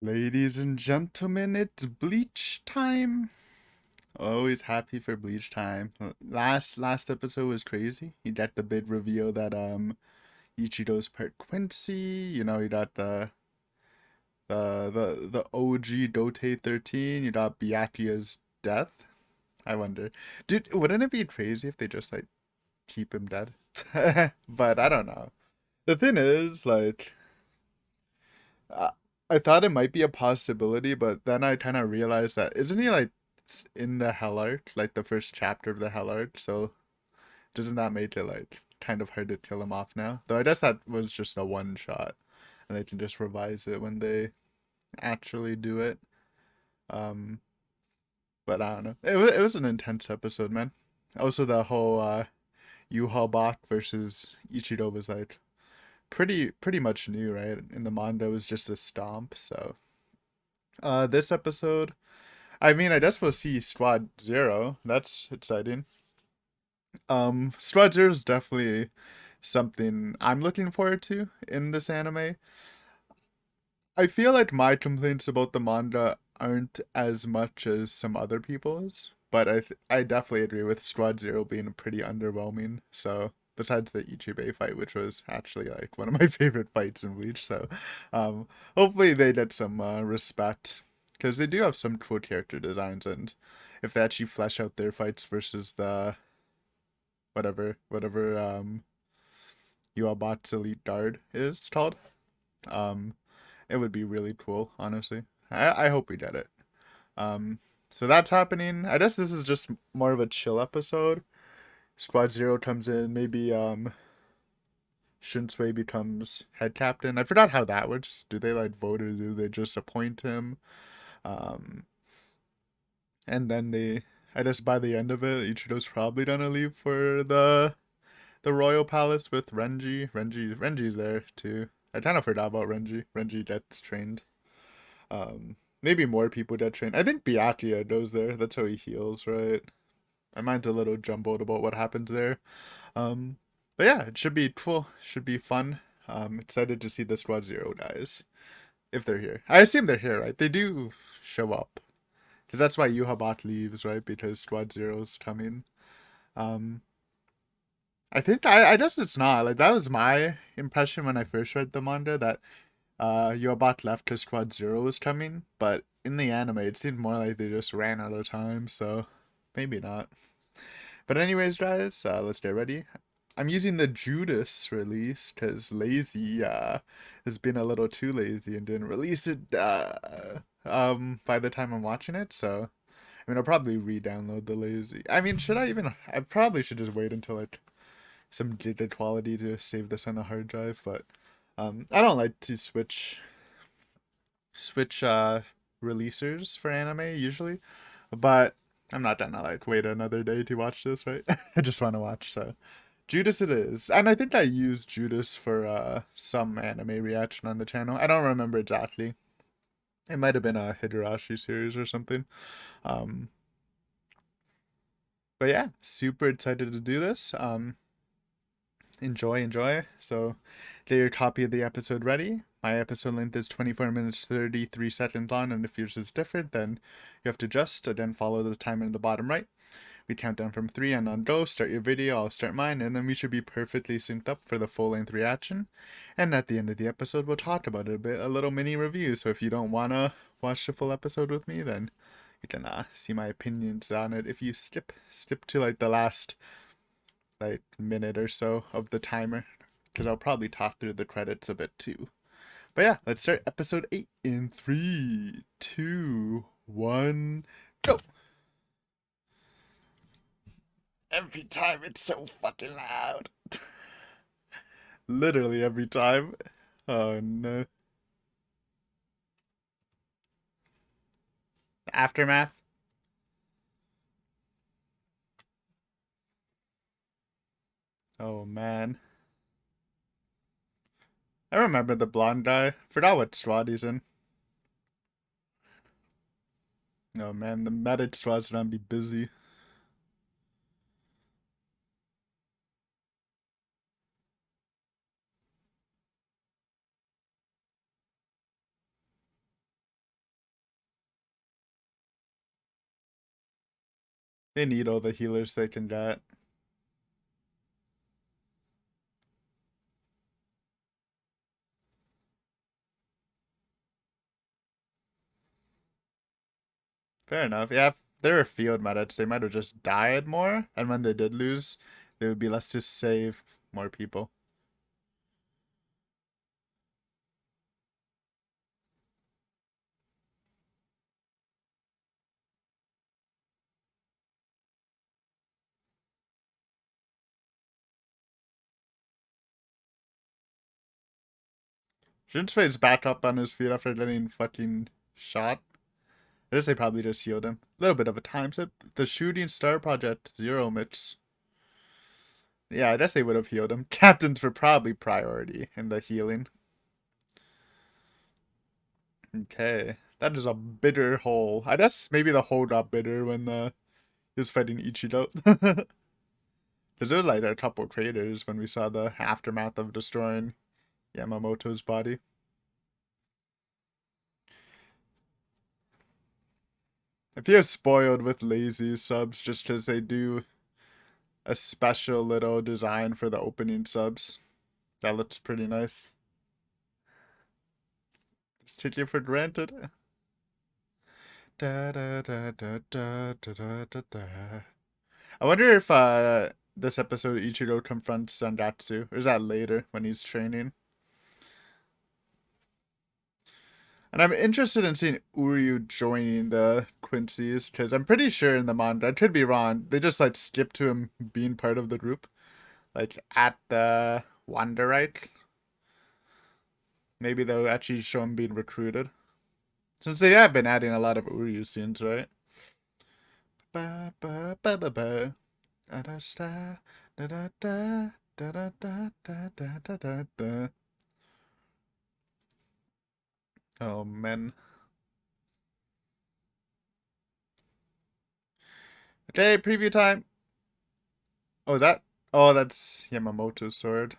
Ladies and gentlemen, it's Bleach time. Always happy for Bleach time. Last episode was crazy. You got the big reveal that Ichido's part Quincy. You got the OG Dote 13. You got Byakuya's death. I wonder, dude, wouldn't it be crazy if they just like keep him dead? But I don't know. The thing is, like, I, I thought it might be a possibility, but then I kind of realized that isn't he like in the Hell Arc, like the first chapter of the Hell Arc? So doesn't that make it like kind of hard to kill him off now? Though I guess that was just a one shot, and they can just revise it when they actually do it. Um, but I don't know. It was an intense episode, man. Also, the whole U-Haul bot versus Ichido was like pretty much new, right? In the manga, it was just a stomp. So this episode, I mean, I guess we'll see Squad Zero. That's exciting. Squad Zero is definitely something I'm looking forward to in this anime. I feel like my complaints about the manga aren't as much as some other people's, but I definitely agree with Squad Zero being pretty underwhelming. So besides the Ichibei fight, which was actually like one of my favorite fights in Bleach, so um, hopefully they get some respect because they do have some cool character designs, and if they actually flesh out their fights versus the whatever Yuabat's elite guard is called, um, it would be really cool, honestly. I hope we get it. Um, so that's happening. I guess this is just more of a chill episode. Squad Zero comes in, maybe Shunsui becomes head captain. I forgot how that works. Do they like vote or do they just appoint him? Um, and then I guess by the end of it, Ichido's probably gonna leave for the royal palace with Renji. Renji's there too. I kind of forgot about Renji. Renji gets trained. Maybe more people get trained. I think Byakuya goes there. That's how he heals, right? My mind's a little jumbled about what happens there. Um, but yeah, it should be cool. Should be fun. Excited to see the Squad Zero guys if they're here. I assume they're here, right? They do show up because that's why Yuhabat leaves, right? Because Squad Zero's coming. Um, I think I guess it's not like that was my impression when I first read the manga that Yuhabat left because Squad Zero was coming, but in the anime it seemed more like they just ran out of time, so maybe not. But anyways, guys, let's get ready. I'm using the Judas release because Lazy has been a little too lazy and didn't release it by the time I'm watching it. So I mean, I'll probably re-download the Lazy. I mean, should I even? I probably should just wait until like some data quality to save this on a hard drive. But I don't like to switch releasers for anime usually, but I'm not gonna like wait another day to watch this, right? I just want to watch, so Judas it is. And I think I used Judas for some anime reaction on the channel. I don't remember exactly. It might have been a Higurashi series or something. Um but yeah, super excited to do this. Enjoy. So get your copy of the episode ready. My episode length is 24 minutes 33 seconds long, and if yours is different, then you have to adjust and then follow the timer in the bottom right. We count down from 3 and on go. Start your video, I'll start mine, and then we should be perfectly synced up for the full length reaction. And at the end of the episode, we'll talk about it a bit, a little mini review. So if you don't want to watch the full episode with me, then you can see my opinions on it. If you skip to like the last like minute or so of the timer, because I'll probably talk through the credits a bit too. But yeah, let's start episode 8 in 3, 2, 1, go! Every time it's so fucking loud. Literally every time. Oh no. Aftermath? Oh man. I remember the blonde guy. Forgot what squad he's in. Oh man, the medic squad's gonna be busy. They need all the healers they can get. Fair enough. Yeah, if they were field medics, they might have just died more, and when they did lose, they would be less to save more people. Shinsui's back up on his feet after getting fucking shot. I guess they probably just healed him. A little bit of a time slip. The shooting star project zero mitts. Yeah, I guess they would have healed him. Captains were probably priority in the healing. Okay. That is a bitter hole. I guess maybe the hole got bitter when he was fighting Ichido. Because there was like a couple craters when we saw the aftermath of destroying Yamamoto's body. I feel spoiled with lazy subs just because they do a special little design for the opening subs. That looks pretty nice. Just take it for granted. Da, da, da, da, da, da, da, da, da. I wonder if this episode Ichigo confronts Zangatsu. Or is that later when he's training? And I'm interested in seeing Uryu joining the Quincy's because I'm pretty sure in the manga, I could be wrong, they just like skip to him being part of the group. Like at the Wanderite. Maybe they'll actually show him being recruited. Since they have been adding a lot of Uryu scenes, right? Ba ba ba ba ba. Da da da da da da da da da da da da da. Oh man. Okay, preview time. Oh that. Oh, that's Yamamoto's sword.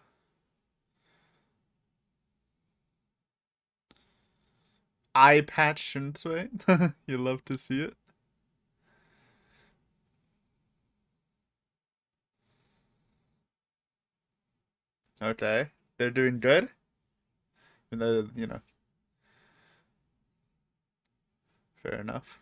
Eye patch Shinsui. You love to see it. Okay, they're doing good. And fair enough.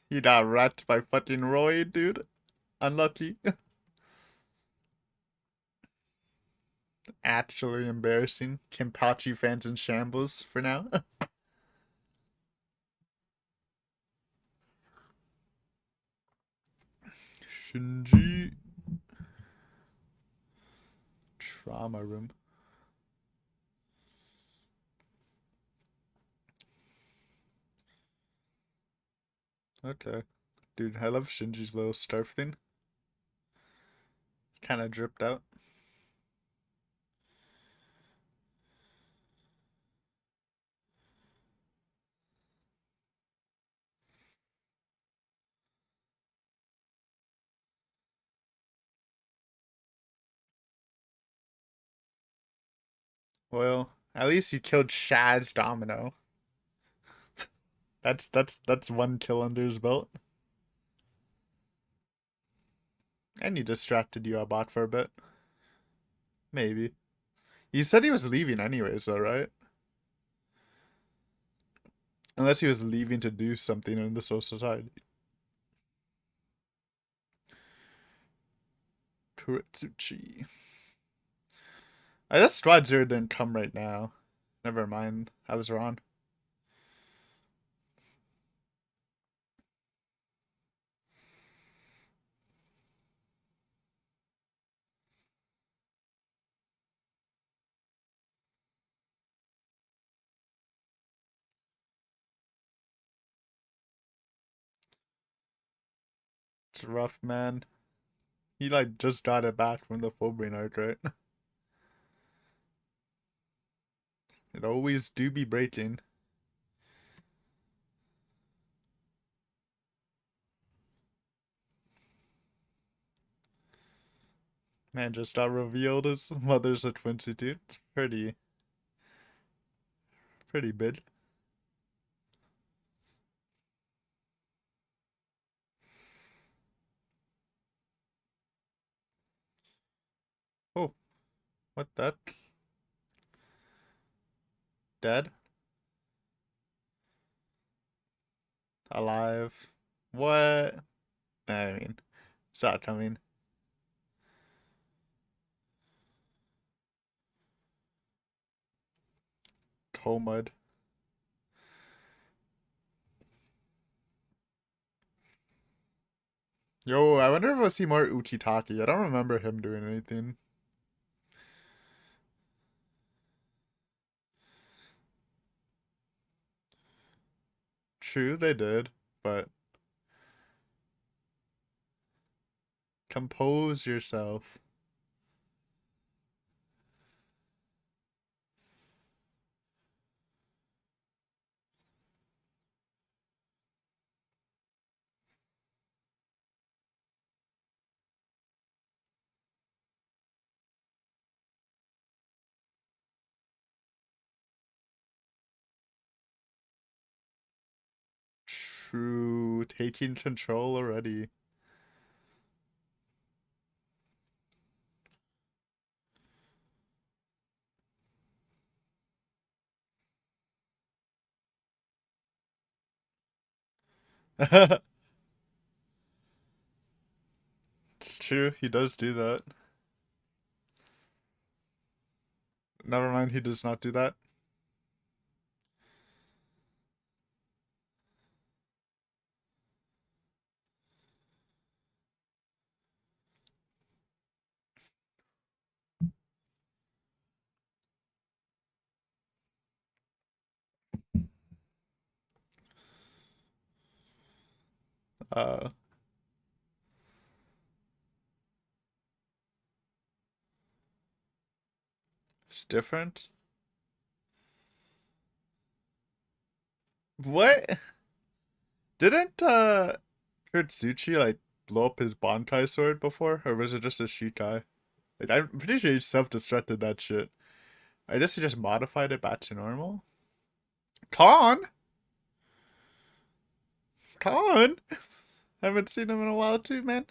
You got wrecked by fucking Roy, dude. Unlucky. Actually embarrassing. Kenpachi fans in shambles for now. Shinji. Trauma room. Okay. Dude, I love Shinji's little scarf thing. Kind of dripped out. Well, at least he killed Shad's Domino. That's one kill under his belt. And he distracted you bot for a bit. Maybe. He said he was leaving anyways, though, right? Unless he was leaving to do something in the Soul Society. Kuretsuchi. I guess Squad Zero didn't come right now. Never mind. I was wrong. It's rough, man. He like just got it back from the Fullbrain arc, right? It always do be breaking. Man just got revealed his mother's a Quincy dude. It's pretty Pretty big. Oh, what that? Dead? Alive? What? I mean, saw it coming. Comud. Yo, I wonder if we'll see more Uchitaki. I don't remember him doing anything. True, they did, but compose yourself. True, taking control already. It's true, he does do that. Never mind, he does not do that. Uh, it's different. What? Didn't Kurtsuchi like blow up his Bankai sword before? Or was it just a Shikai? Like I'm pretty sure he self-destructed that shit. I guess he just modified it back to normal. Con? Con? Haven't seen him in a while too, man.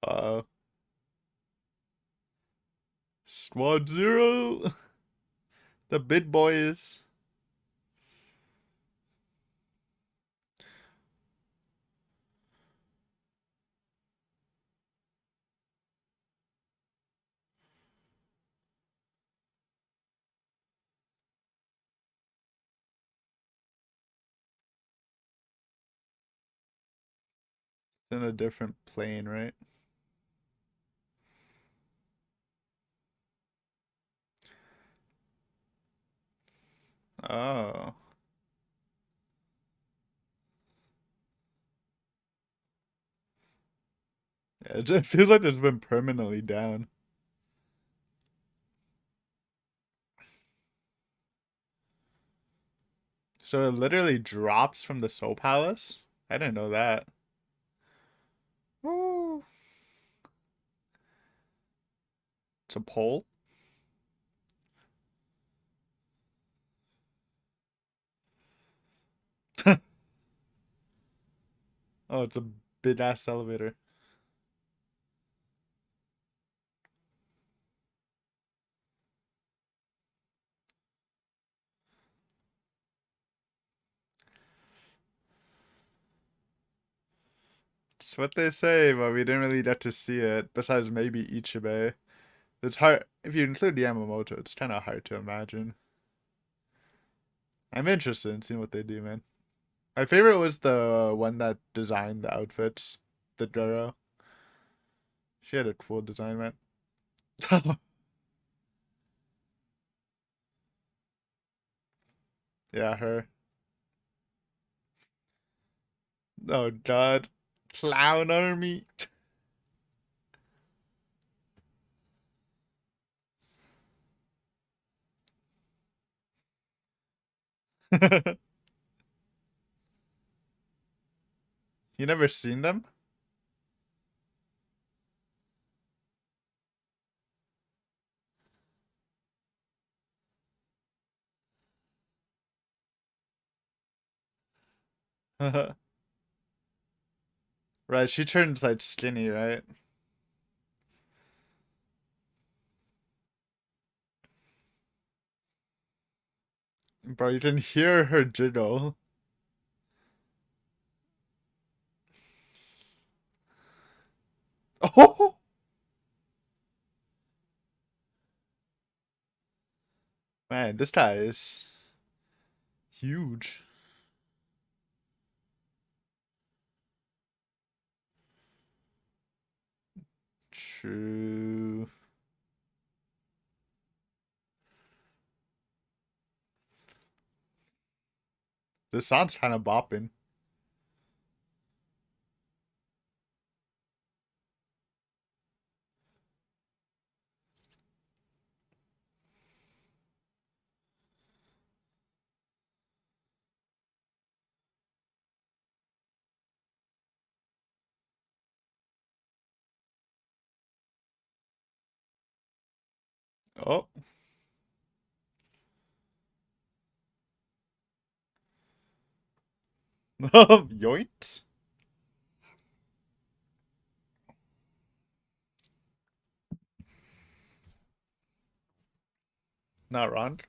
Uh Squad Zero. The big boys. In a different plane, right? Oh. Yeah, it just feels like it's been permanently down. So it literally drops from the Soul Palace? I didn't know that. Ooh. It's a pole? Oh, it's a big ass elevator. It's what they say, but we didn't really get to see it, besides maybe Ichibei. It's hard, if you include Yamamoto, it's kind of hard to imagine. I'm interested in seeing what they do, man. My favorite was the one that designed the outfits, the girl. She had a cool design, man. Yeah, her. Oh god. Clown army. You never seen them? Right, she turns like skinny, right? Bro, you can hear her jiggle. Oh man, this guy is huge. True. This song's kind of bopping. Oh. Yoint? Not wrong.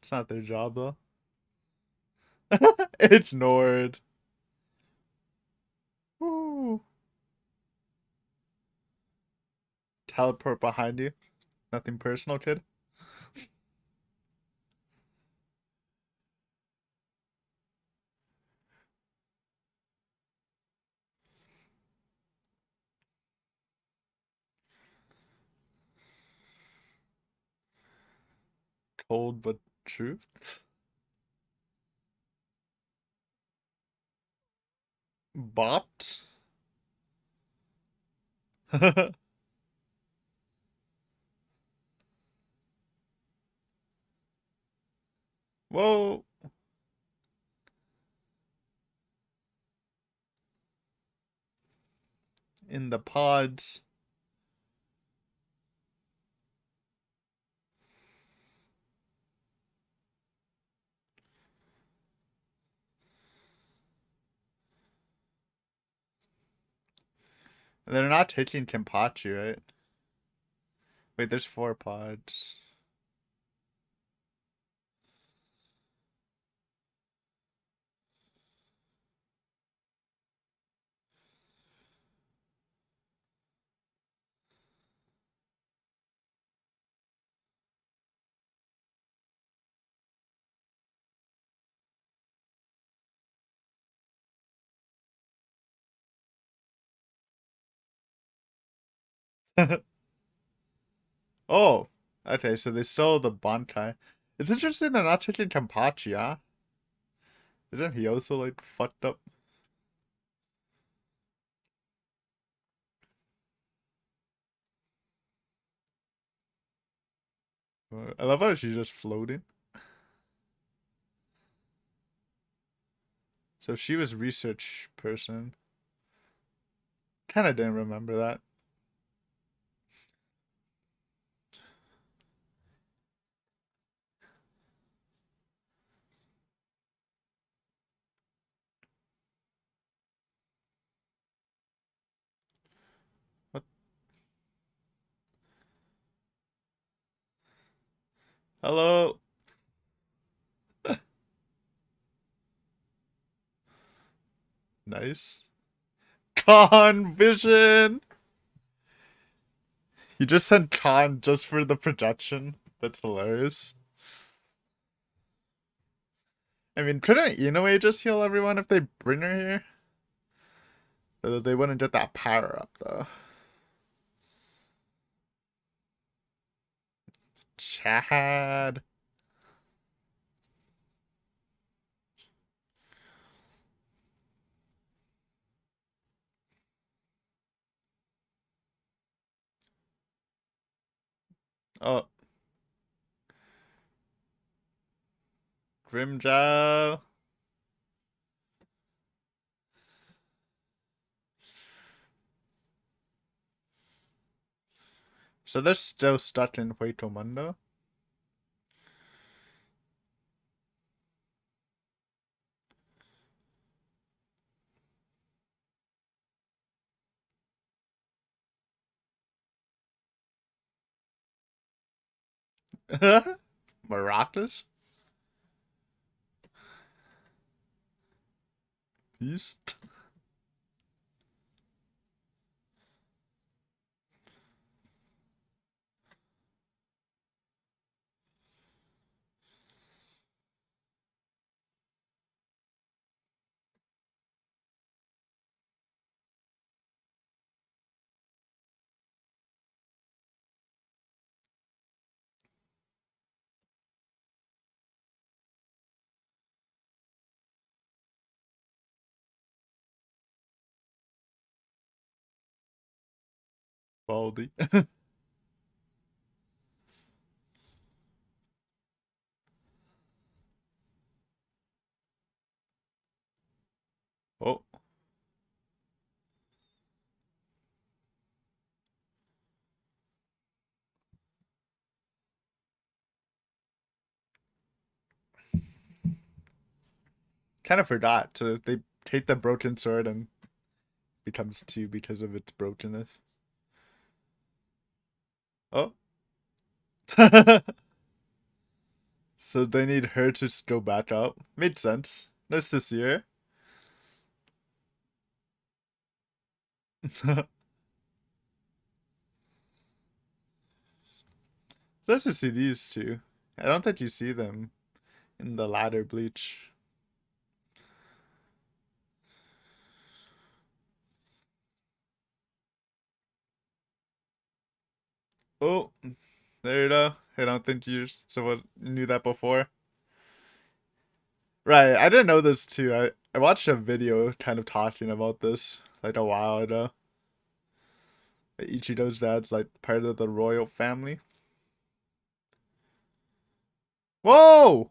It's not their job though. Ignored. Woo. Teleport behind you. Nothing personal, kid. Cold but truth. Bopped. Whoa. In the pods. They're not taking Kenpachi, right? Wait, there's 4 pods. Oh, okay, so they stole the Bankai. It's interesting they're not taking Kenpachi, huh? Isn't he also like fucked up? I love how she's just floating. So she was research person. Kind of didn't remember that. What? Hello. Nice. Con Vision. You just sent Con just for the projection. That's hilarious. I mean, couldn't Inoue just heal everyone if they bring her here? They wouldn't get that power up though. Chad. Oh, Grimjow. So they're still stuck in Puerto Mundo. Maracas? Beast? Baldy. Oh. Kind of forgot. So they take the broken sword and becomes two because of its brokenness. Oh. So they need her to go back up. Made sense. Nice to see her. Nice to see these two. I don't think you see them in the latter Bleach. Oh, there you go. I don't think you someone knew that before. Right, I didn't know this too. I watched a video kind of talking about this like a while ago. Ichido's dad's like part of the royal family. Whoa!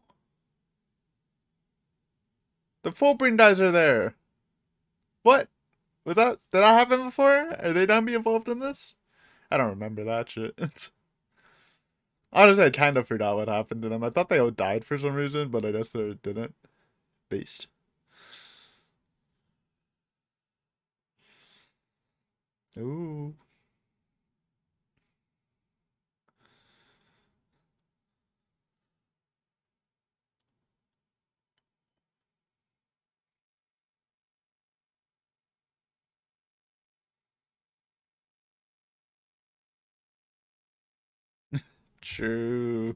The Fullbring guys are there. What? Was that did that happen before? Are they done be involved in this? I don't remember that shit. Honestly, I kind of forgot what happened to them. I thought they all died for some reason, but I guess they didn't. Based. Ooh. True.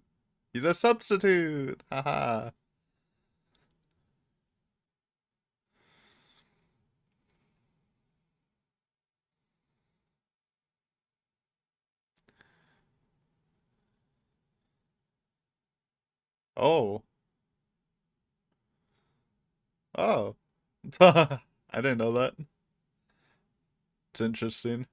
He's a substitute. Haha. Oh. Oh. I didn't know that. It's interesting.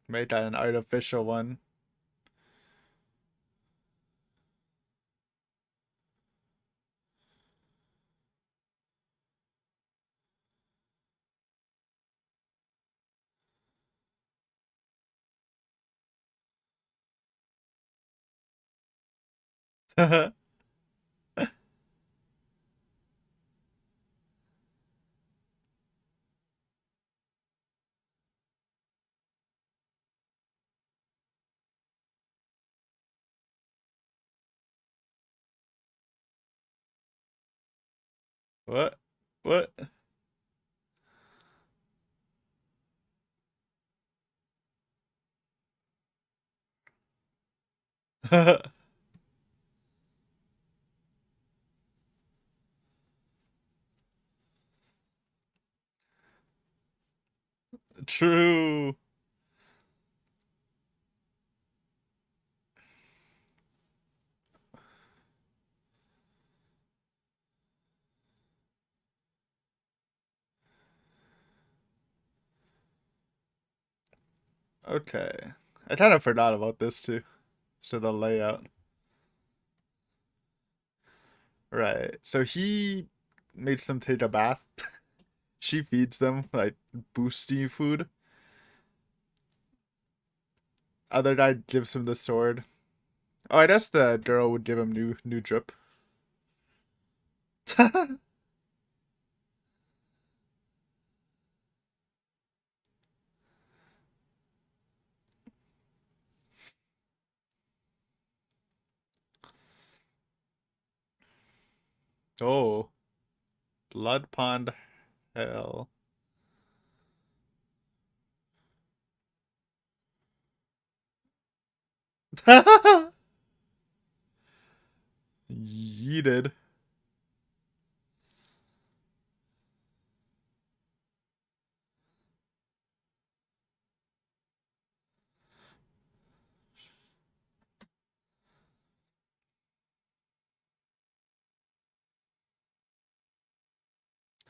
Made that an artificial one. What? What? True. Okay. I kind of forgot about this too. So the layout. Right. So he makes them take a bath. She feeds them like boosty food. Other guy gives him the sword. Oh, I guess the girl would give him new drip. Oh, blood pond hell. Yeeted.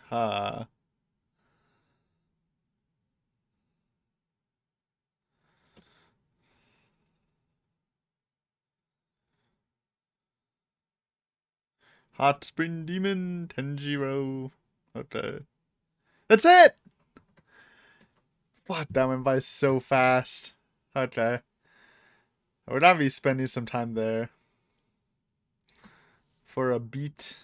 Ha. Hot spring demon Tenjiro. Okay. That's it! What? That went by so fast. Okay. We're gonna be spending some time there for a beat.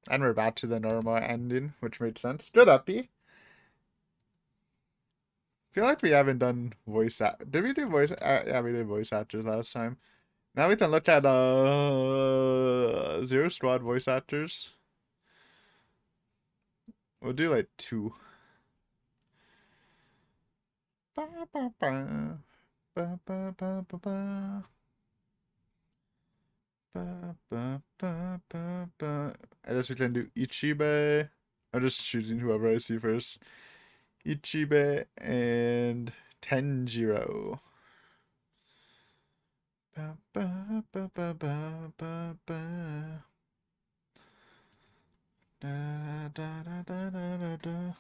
And we're back to the normal ending, which made sense. Good uppy. Feel like we haven't done voice act. Did we do voice? Yeah, we did voice actors last time. Now we can look at Zero Squad voice actors. We'll do like two. Ba, ba, ba. Ba, ba, ba, ba, ba. Ba, ba, ba, ba, ba. I guess we can do Ichibe. I'm just choosing whoever I see first. Ichibe and Tenjiro. Ba, ba, ba, ba, ba, ba, ba. Da, da, da, da, da, da, da.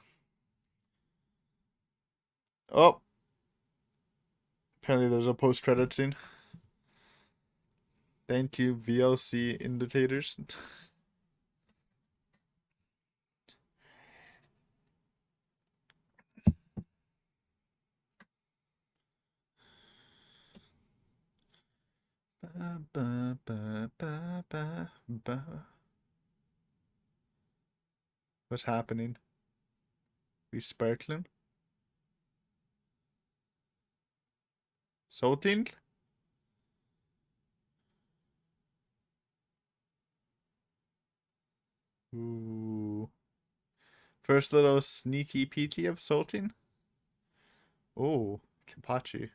Oh, apparently there's a post-credit scene. Thank you, VLC indicators. Ba, ba, ba, ba, ba, ba. What's happening? We sparkling? Salting? Ooh. First little sneaky peeky of salting? Oh, Kimpachi.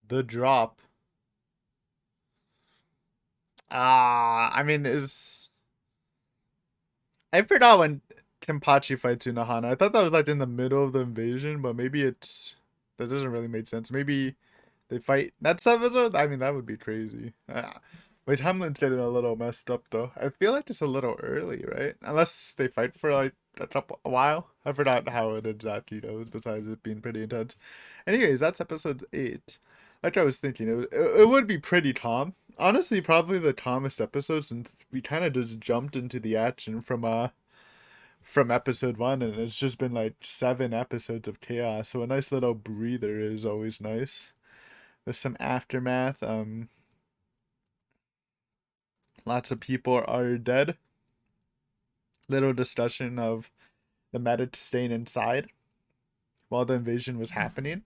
The drop. I mean, is I forgot when Kenpachi fights Unohana. I thought that was like in the middle of the invasion, but maybe it's that doesn't really make sense. Maybe they fight next episode. I mean, that would be crazy. My timeline's getting a little messed up though. I feel like it's a little early, right? Unless they fight for like a while. I forgot how it exactly goes. Besides it being pretty intense. Anyways, that's episode 8. Like I was thinking, it would be pretty calm. Honestly, probably the calmest episode since we kind of just jumped into the action from episode 1, and it's just been like 7 episodes of chaos. So a nice little breather is always nice with some aftermath. Lots of people are dead. Little discussion of the medics staying inside while the invasion was happening.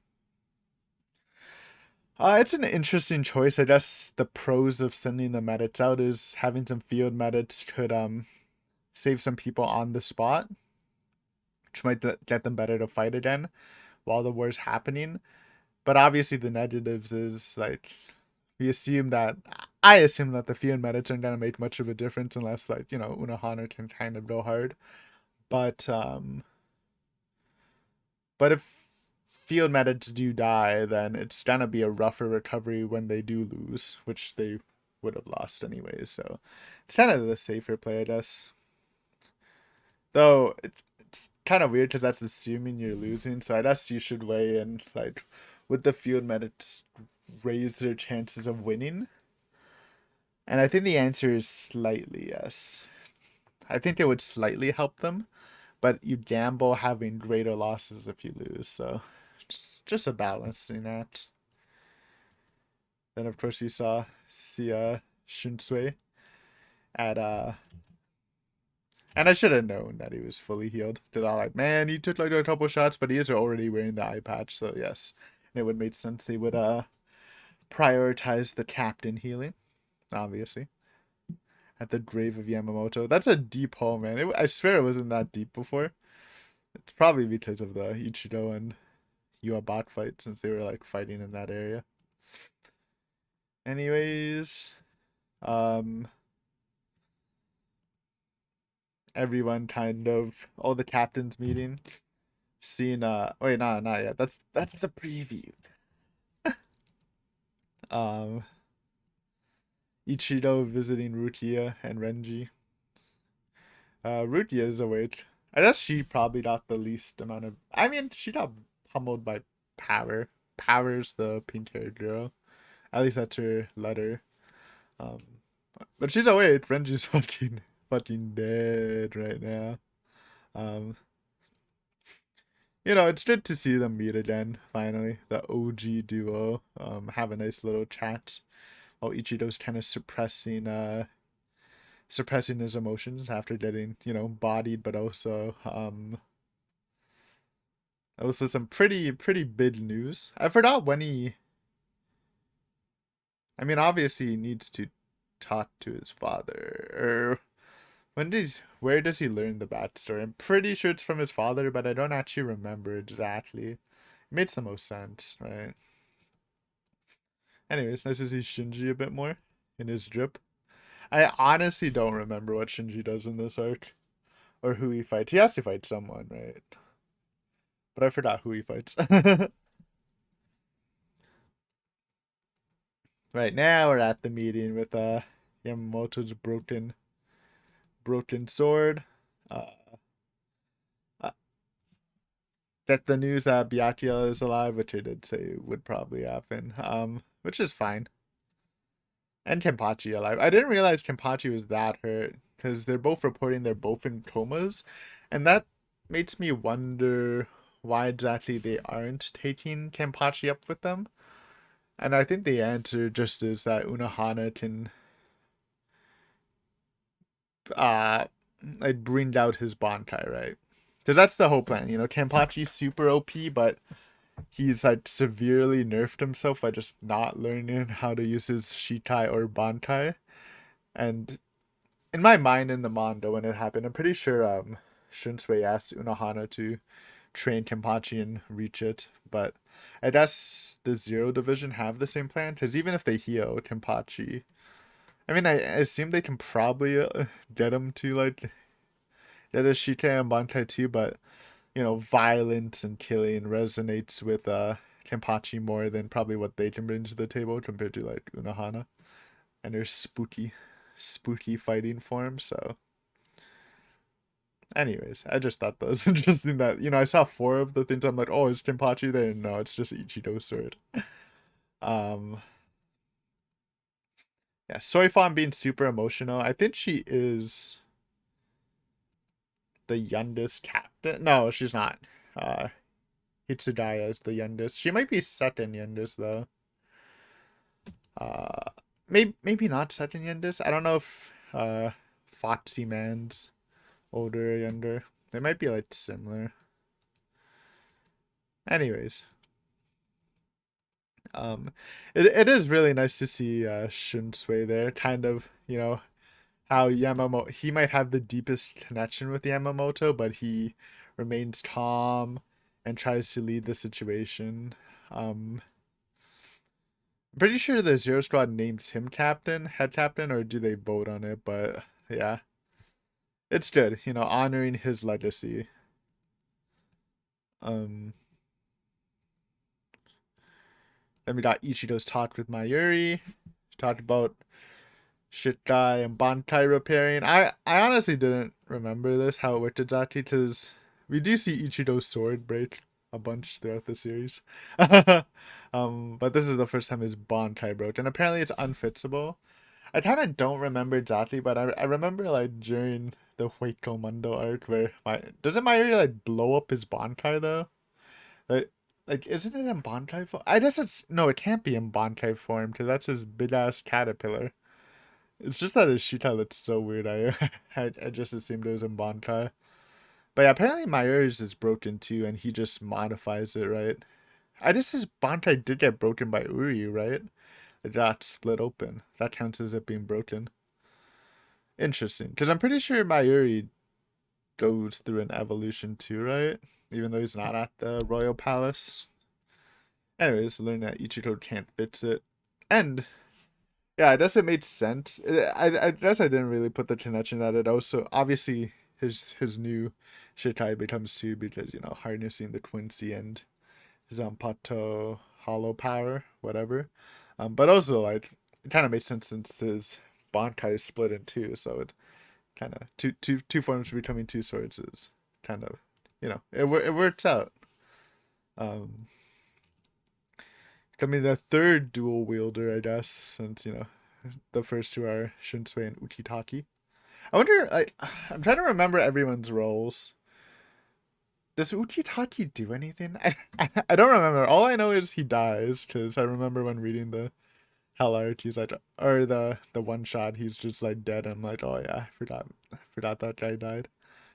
It's an interesting choice. I guess the pros of sending the medics out is having some field medics could save some people on the spot, which might get them better to fight again while the war's happening. But obviously, the negatives is like we assume that I assume that the field medics aren't gonna make much of a difference unless like Unohana can kind of go hard. But if field medics do die, then it's gonna be a rougher recovery when they do lose, which they would have lost anyways. So it's kind of the safer play, I guess. Though it's kind of weird because that's assuming you're losing. So I guess you should weigh in like would the field medics raise their chances of winning? And I think the answer is slightly yes. I think it would slightly help them, but you gamble having greater losses if you lose. So just a balancing act. Then of course we see Shunsui at and I should have known that he was fully healed. Did I like, man, he took like a couple shots, but he is already wearing the eye patch, so yes. And it would make sense they would prioritize the captain healing, obviously. At the grave of Yamamoto. That's a deep hole, man. I swear it wasn't that deep before. It's probably because of the Ichigo and Yuabot fight, since they were like fighting in that area. Anyways, everyone kind of all the captains meeting. Seeing wait, no, not yet. That's the preview. Um Ichigo visiting Rukia and Renji. Rukia is awake. I guess she probably got the least amount of I mean, she got pummeled by Power. Power's the pink haired girl. At least that's her letter. Um but she's awake. Renji's fucking dead right now. Um it's good to see them meet again, finally. The OG duo. Have a nice little chat while Ichido's kind of suppressing his emotions after getting, bodied, but also some pretty big news. I forgot when I mean obviously he needs to talk to his father. Or where does he learn the backstory? I'm pretty sure it's from his father, but I don't actually remember exactly. It makes the most sense, right? Anyways, nice to see Shinji a bit more in his drip. I honestly don't remember what Shinji does in this arc. Or who he fights. He has to fight someone, right? But I forgot who he fights. Right now we're at the meeting with Yamamoto's broken sword. Uh, uh that the news that Byakuya is alive, which I did say would probably happen. Which is fine. And Kenpachi alive. I didn't realize Kenpachi was that hurt because they're both reporting they're both in comas, and that makes me wonder why exactly they aren't taking Kenpachi up with them. And I think the answer just is that Unohana can uh like bring out his Bankai, right? Because that's the whole plan. Kenpachi's super OP, but he's like severely nerfed himself by just not learning how to use his Shikai or Bankai. And in my mind, in the manga when it happened, I'm pretty sure Shunsui asked Unohana to train Kenpachi and reach it, but I guess the Zero Division have the same plan, because even if they heal Kenpachi, I mean, I assume they can probably get him to like get a Shikai and Bankai too, but violence and killing resonates with Kenpachi more than probably what they can bring to the table compared to like Unohana and their spooky fighting form. So anyways, I just thought that was interesting that, I saw four of the things. I'm like, oh, is Kenpachi there? No, it's just Ichido's sword. Um, yeah, Soifon being super emotional. I think she is the youngest captain. No, she's not. Uh, Hitsugaya is the youngest. She might be second youngest, though. Uh, maybe not second youngest. I don't know if Foxy Man's older or younger. They might be, like, similar. Anyways, it is really nice to see Shunsui there. Kind of, how Yamamoto he might have the deepest connection with Yamamoto, but he remains calm and tries to lead the situation. I'm pretty sure the Zero Squad names him head captain, or do they vote on it? But yeah, it's good, honoring his legacy. Um, then we got Ichido's talk with Mayuri. Talked about shit guy and Bankai repairing. I honestly didn't remember this, how it worked exactly, because we do see Ichido's sword break a bunch throughout the series. But this is the first time his Bankai broke, and apparently it's unfixable. I kind of don't remember exactly, but I remember like during the Hueco Mundo arc where my doesn't Mayuri like blow up his Bankai though? Like like isn't it in Bankai form? I guess it's no, it can't be in Bankai form because that's his big ass caterpillar. It's just that his Shita looks so weird. I just assumed it was in Bankai. But yeah, apparently Mayuri's is broken too, and he just modifies it, right? I guess his Bankai did get broken by Uri, right? It got split open. That counts as it being broken. Interesting, because I'm pretty sure Mayuri goes through an evolution too, right? Even though he's not at the royal palace. Anyways, learn that Ichigo can't fix it, and yeah, I guess it made sense. I guess I didn't really put the connection that it also obviously his new Shikai becomes two because harnessing the Quincy and Zanpato hollow power, whatever. But also like it kind of made sense since his Bankai is split in two, so it kind of two forms becoming two swords is kind of it works out. Um, Becoming the third dual wielder, I guess, since the first two are Shunsui and Uchitaki. I wonder, like, I'm trying to remember everyone's roles. Does Uchitaki do anything? I don't remember. All I know is he dies, because I remember when reading the Hell art, he's like, or the one shot, he's just like dead. I'm like, oh yeah, I forgot that guy died.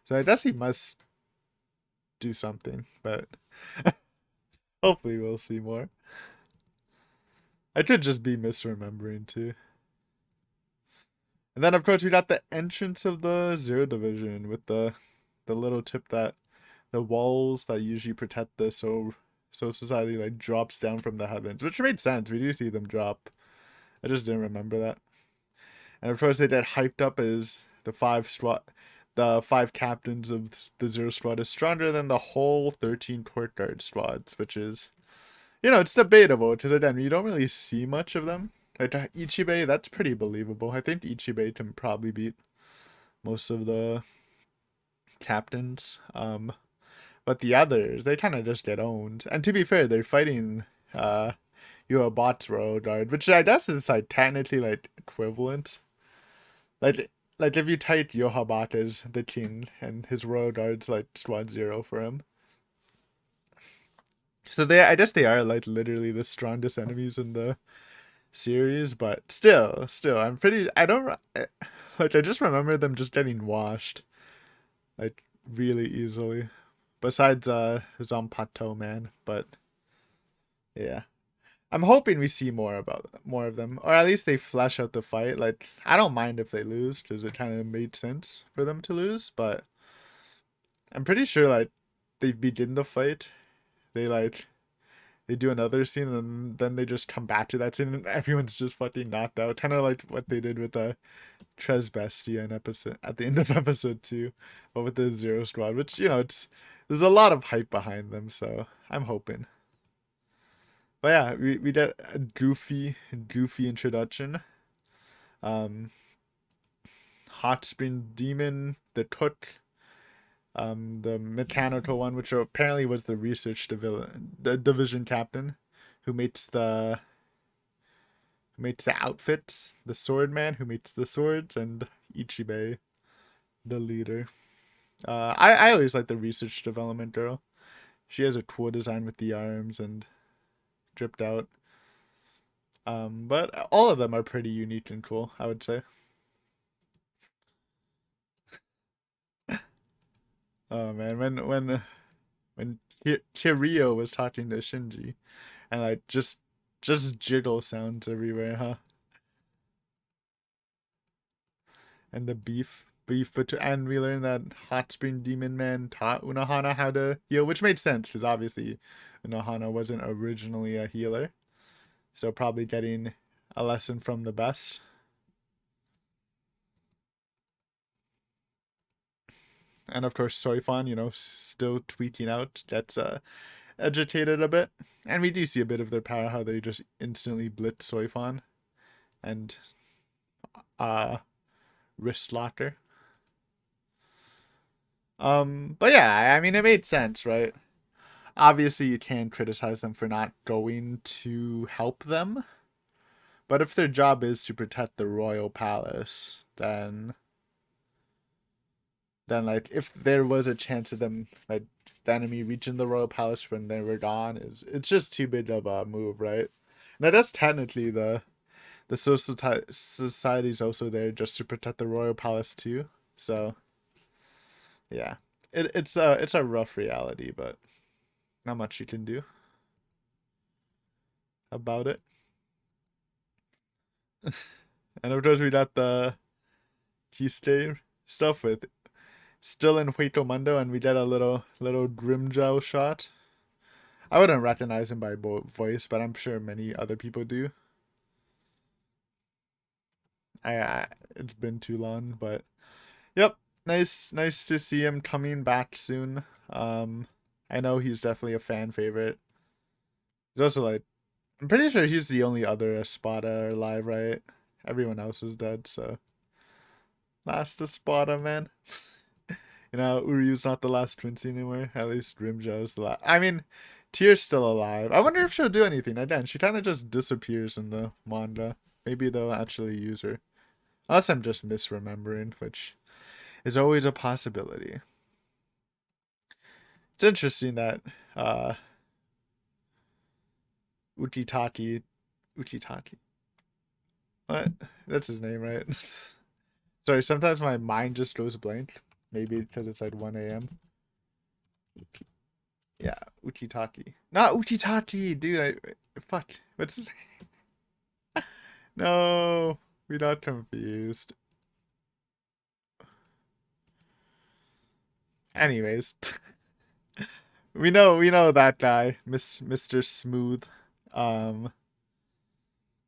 So I guess he must do something, but hopefully we'll see more. I could just be misremembering too. And then of course we got the entrance of the Zero Division with the little tip that the walls that usually protect the Soul Society like drops down from the heavens, which made sense. We do see them drop. I just didn't remember that. And of course they get hyped up as the five captains of the Zero Squad is stronger than the whole 13 Court Guard squads, which is it's debatable because again you don't really see much of them. Like Ichibei, that's pretty believable. I think Ichibei can probably beat most of the captains. But the others, they kind of just get owned. And to be fair, they're fighting Yuobot's Royal Guard, which I guess is like technically like equivalent. Like like if you type Yohabat as the king and his Royal Guard's like squad 0 for him. So I guess they are like literally the strongest enemies in the series, but still, I don't like. I just remember them just getting washed, like really easily. Besides, Zanpato man, but yeah, I'm hoping we see more of them, or at least they flesh out the fight. Like I don't mind if they lose because it kind of made sense for them to lose, but I'm pretty sure like they begin the fight, they like they do another scene and then they just come back to that scene and everyone's just fucking knocked out. Kind of like what they did with the Tresbestia in episode at the end of episode 2, but with the Zero Squad, which it's there's a lot of hype behind them, so I'm hoping. But yeah, we get a goofy introduction. Um, Hot Spring Demon, the cook, the mechanical one, which apparently was the the division captain, who makes the outfits, the sword man who makes the swords, and Ichibei, the leader. I always like the research development girl. She has a cool design with the arms and dripped out. But all of them are pretty unique and cool, I would say. Oh man, when Kirio was talking to Shinji, and like just jiggle sounds everywhere, huh? And the beef but and we learned that Hot Spring Demon Man taught Unohana how to heal, which made sense because obviously Unohana wasn't originally a healer, so probably getting a lesson from the best. And of course Soifan, still tweeting out, gets agitated a bit, and we do see a bit of their power, how they just instantly blitz Soifan, and wrist locker. But yeah, I mean, it made sense, right? Obviously, you can criticize them for not going to help them, but if their job is to protect the royal palace, then like if there was a chance of them like the enemy reaching the royal palace when they were gone, it's just too big of a move, right? Now that's technically the society's also there just to protect the royal palace too. So yeah, it's a rough reality, but not much you can do about it. And of course we got the Tuesday stuff with still in Hueco Mundo, and we get a little Grimjow shot. I wouldn't recognize him by voice, but I'm sure many other people do. It's been too long, but yep, nice to see him coming back soon. I know he's definitely a fan favorite. He's also like, I'm pretty sure he's the only other Espada alive, right? Everyone else is dead, so last Espada, man. You know, Uryu's not the last Quincy anymore. At least Grimjow's the last. I mean, Tyr's still alive. I wonder if she'll do anything. Again, she kind of just disappears in the manga. Maybe they'll actually use her. Unless I'm just misremembering, which is always a possibility. It's interesting that uh Utitaki what? That's his name, right? Sorry, sometimes my mind just goes blank. Maybe because it's like 1 a.m. Yeah, Utitaki. Not Utitaki, dude. Fuck. What's his No, we got confused. Anyways, we know that guy, Mr. Smooth. Um,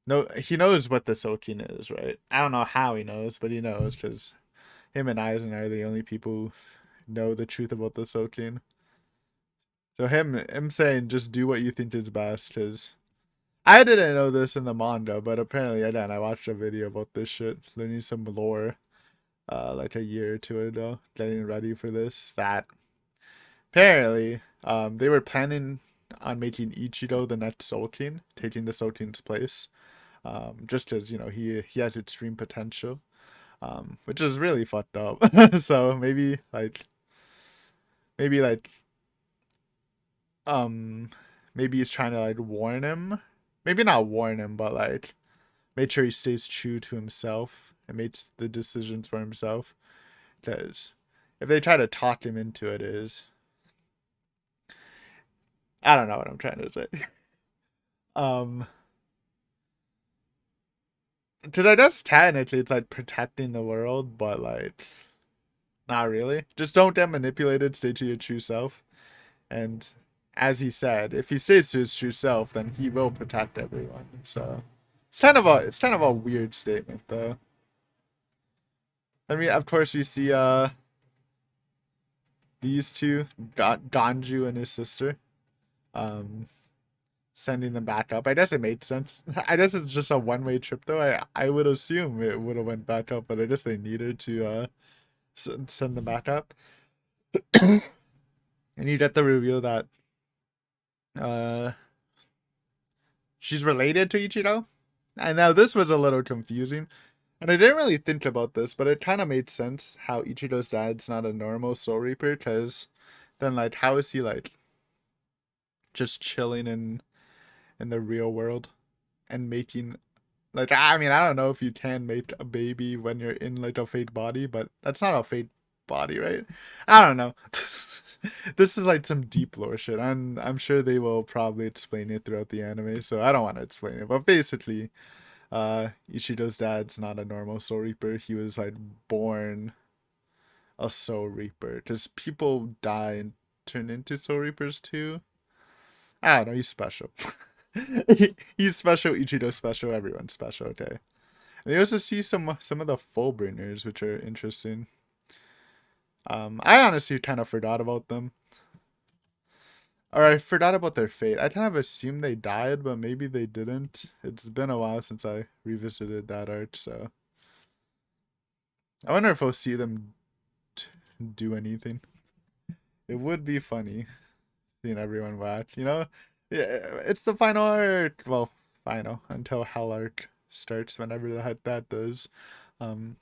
no, he knows what the Sotin is, right? I don't know how he knows, but he knows because him and Aizen are the only people who know the truth about the Sotin. So him saying just do what you think is best, because I didn't know this in the manga, but apparently I did. I watched a video about this shit, learning some lore, like a year or two ago, getting ready for this. That apparently, they were planning on making Ichigo the next Sultan, taking the Sultan's place. Just as you know, he has extreme potential, which is really fucked up. So maybe like, um, maybe he's trying to like warn him. Maybe not warn him, but like make sure he stays true to himself and makes the decisions for himself. Because if they try to talk him into it, is I don't know what I'm trying to say. um, because I guess technically it's like protecting the world, but like not really. Just don't get manipulated. Stay to your true self. And as he said, if he stays to his true self, then he will protect everyone. So it's kind of a weird statement though. I mean, of course we see these two, Ganju and his sister, um sending them back up. I guess it made sense. I guess it's just a one-way trip though. I would assume it would have went back up, but I guess they needed to send them back up. And you get the reveal that uh she's related to Ichigo. And now this was a little confusing. And I didn't really think about this, but it kind of made sense how Ichigo's dad's not a normal Soul Reaper, because then like how is he like just chilling in the real world and making like, I mean, I don't know if you can make a baby when you're in like a fake body, but that's not a fake body, right? I don't know. This is like some deep lore shit. I'm sure they will probably explain it throughout the anime, so I don't want to explain it. But basically, Ichigo's dad's not a normal Soul Reaper. He was like born a Soul Reaper because people die and turn into Soul Reapers too. I don't know. He's special. He's special. Ichigo's special. Everyone's special. Okay. And you also see some of the full bringers, which are interesting. I honestly kind of forgot about them, or I forgot about their fate. I kind of assumed they died, but maybe they didn't. It's been a while since I revisited that art, so I wonder if we'll see them do anything. It would be funny seeing everyone watch. Yeah, it's the final arc. Well, final until Hell arc starts, whenever the heck that does. Um,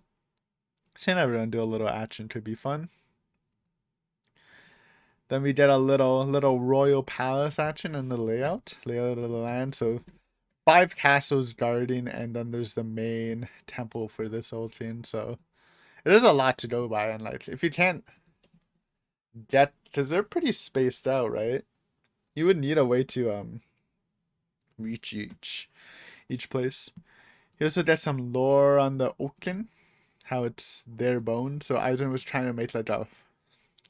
Seeing everyone do a little action could be fun. Then we get a little royal palace action in the layout of the land. So 5 castles guarding, and then there's the main temple for this whole thing. So it is a lot to go by, and like if you can't get, because they're pretty spaced out, right? You would need a way to reach each place. You also get some lore on the Oaken, how it's their bone. So Aizen was trying to make like a,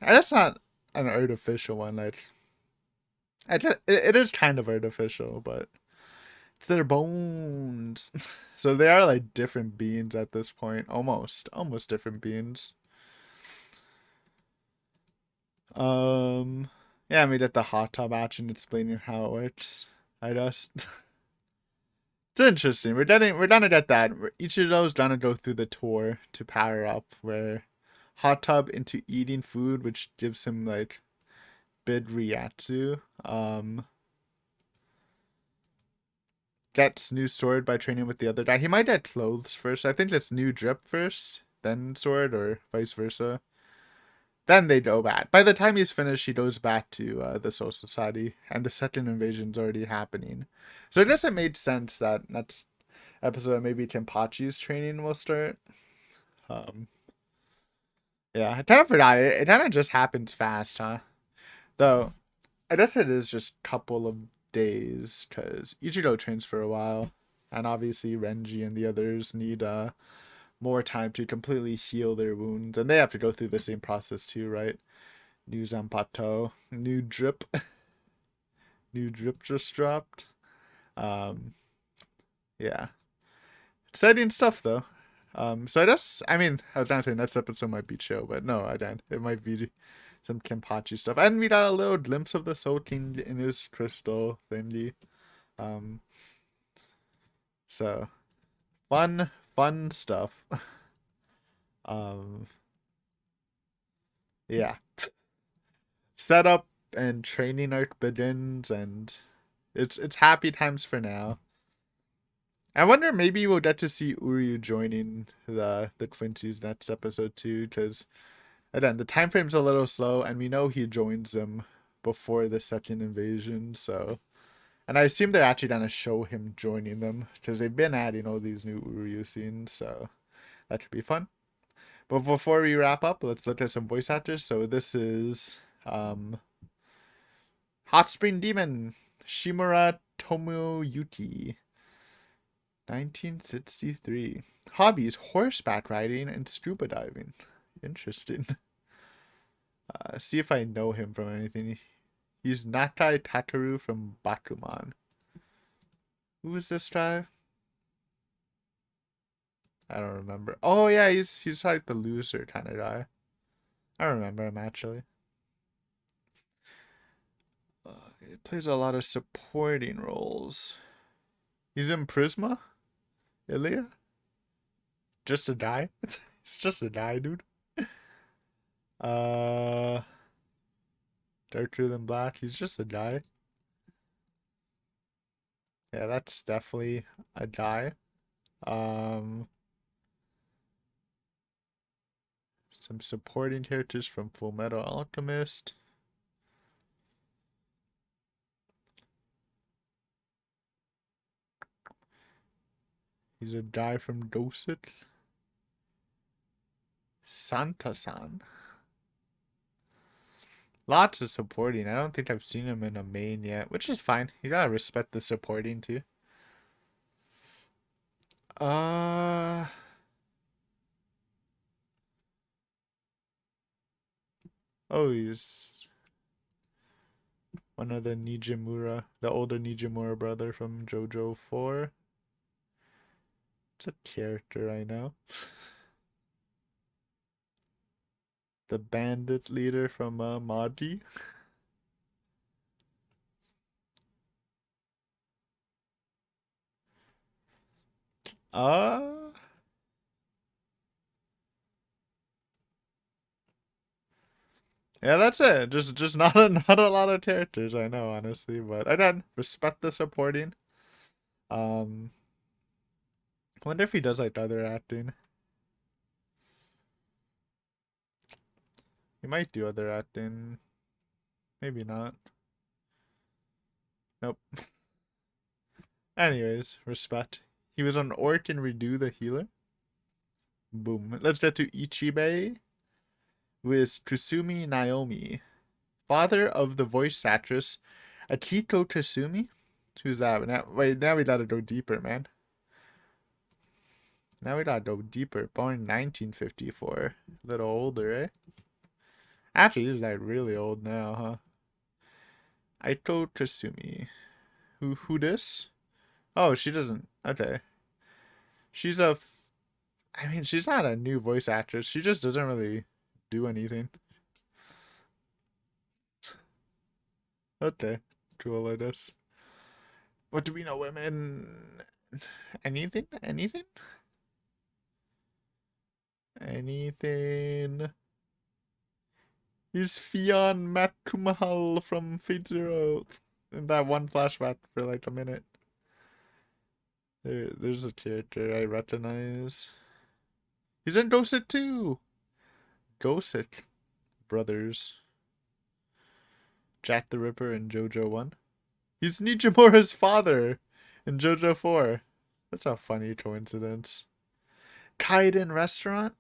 and that's not an artificial one. Like it is kind of artificial, but it's their bones. So they are like different beings at this point, almost different beings. Um, yeah, we did the hot tub action explaining how it works. I guess it's interesting. We're gonna get that. Each of those gonna go through the tour to power up. Where hot tub into eating food, which gives him like bid Ryatsu. Gets new sword by training with the other guy. He might get clothes first. I think it's new drip first, then sword, or vice versa. Then they go back. By the time he's finished, he goes back to the Soul Society, and the second invasion's already happening. So I guess it made sense that next episode maybe Tempachi's training will start. Um, yeah, I kind of forgot. It kind of just happens fast, huh? Though, I guess it is just a couple of days, because Ichigo trains for a while, and obviously Renji and the others need more time to completely heal their wounds, and they have to go through the same process too, right? New Zanpato, new drip, new drip just dropped. Um, yeah, exciting stuff though. So I mean, I was gonna say next episode might be chill, but no, I don't. It might be some Kenpachi stuff, and we got a little glimpse of the Soul King in his crystal thingy. Um, so fun stuff. Um, yeah, setup and training arc begins, and it's happy times for now. I wonder, maybe we'll get to see Uryu joining the Quincy's next episode too, because again the time frame's a little slow, and we know he joins them before the second invasion. So, and I assume they're actually gonna show him joining them, because they've been adding all these new Uryu scenes. So that could be fun. But before we wrap up, let's look at some voice actors. So this is Hot Spring Demon Shimura Tomoyuki. 1963. Hobbies: horseback riding and scuba diving. Interesting. See if I know him from anything. He's Nakai Takaru from Bakuman. Who is this guy? I don't remember. Oh yeah, he's like the loser kind of guy. I remember him actually. He plays a lot of supporting roles. He's in Prisma? Ilya? Just a guy? It's just a guy, dude. Uh, Darker Than Black. He's just a guy. Yeah, that's definitely a guy. Um, some supporting characters from Full Metal Alchemist. He's a guy from Dosit. Santa-san. Lots of supporting. I don't think I've seen him in a main yet, which is fine. You gotta respect the supporting too. Uh, oh, he's one of the Nijimura, the older Nijimura brother from JoJo 4. It's a character I know. The bandit leader from Madi. Uh, Yeah, that's it. Just not not a lot of characters, I know, honestly, but I did respect the supporting. Um, I wonder if he does like other acting. He might do other acting. Maybe not. Nope. Anyways, respect. He was on Orc and Redo the Healer. Boom. Let's get to Ichibe with Kusumi Naomi, father of the voice actress Akiko Kasumi. Who's that? Now, wait, now we gotta go deeper, man. Now we gotta go deeper. Born 1954. A little older, eh? Actually, he's like really old now, huh? Aiko Kasumi. Who this? Oh, she doesn't. Okay. She's a. I mean, she's not a new voice actress. She just doesn't really do anything. Okay. Cool, I guess. What do we know, women? Anything? Anything? Anything? He's Fionn Makumahal from Fate Zero. In that one flashback for like a minute. There's a character I recognize. He's in Ghosted too. Ghosted brothers. Jack the Ripper in JoJo 1. He's Nijimura's father in JoJo 4. That's a funny coincidence. Kaiden Restaurant?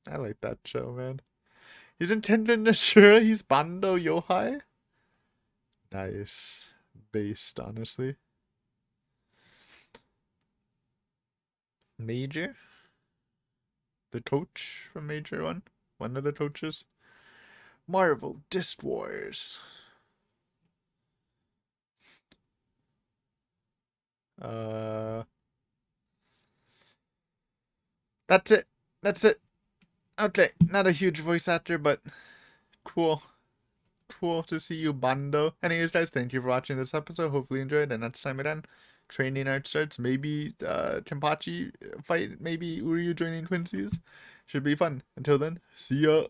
I like that show, man. He's in Tenden Nashura. He's Bando Yohai. Nice. Based, honestly. Major? The coach from Major 1? One of the coaches? Marvel Disc Wars. Uh, that's it. That's it. Okay, not a huge voice actor, but cool. Cool to see you, Bando. Anyways, guys, thank you for watching this episode. Hopefully you enjoyed. And next time again, training art starts. Maybe Tempachi fight. Maybe Uryu joining Quincy's. Should be fun. Until then, see ya.